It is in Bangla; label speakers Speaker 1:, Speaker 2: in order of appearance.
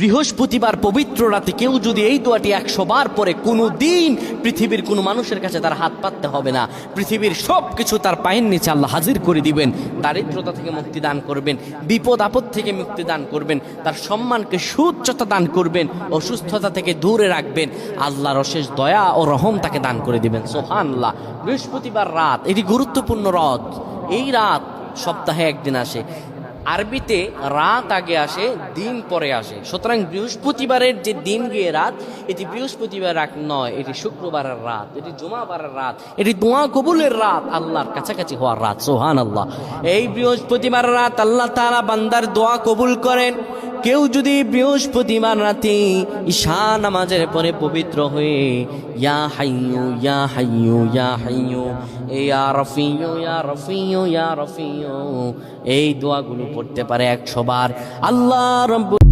Speaker 1: বৃহস্পতিবার পবিত্র রাতে কেউ যদি এই দোয়াটি 100 বার পরে কোনো দিন পৃথিবীর কোনো মানুষের কাছে তার হাত পাততে হবে না। পৃথিবীর সব কিছু তার পায়ের নিচে আল্লাহ হাজির করে দিবেন। দারিদ্রতা থেকে মুক্তি দান করবেন, বিপদ আপদ থেকে মুক্তি দান করবেন, তার সম্মানকে সুউচ্চতা দান করবেন, অসুস্থতা থেকে দূরে রাখবেন। আল্লাহর অশেষ দয়া ও রহম তাকে দান করে দিবেন। সুবহানাল্লাহ। বৃহস্পতিবার রাত এটি গুরুত্বপূর্ণ রাত। এই রাত সপ্তাহে একদিন আসে। আরবিতে রাত আগে আসে, দিন পরে আসে। সুতরাং বৃহস্পতিবারের যে দিন গিয়ে রাত, এটি বৃহস্পতিবার রাত নয়, এটি শুক্রবারের রাত, এটি জুমাবারের রাত, এটি দোয়া কবুলের রাত, আল্লাহর কাছাকাছি হওয়ার রাত। সুবহানাল্লাহ। এই বৃহস্পতিবার রাত আল্লাহ তাআলা বান্দার দোয়া কবুল করেন। কেউ যদি বৃহস্পতিবার রাতে ঈশা নামাজের পরে পবিত্র হয়ে ইয়া হাইয়ু ইয়া হাইয়ু ইয়া হাইয়ু ইয়া রফিয়ু ইয়া রফিয়ু ইয়া রফিয়ু এই দোয়াগুলো পড়তে পারে 100 বার, আল্লাহ রাব্বুল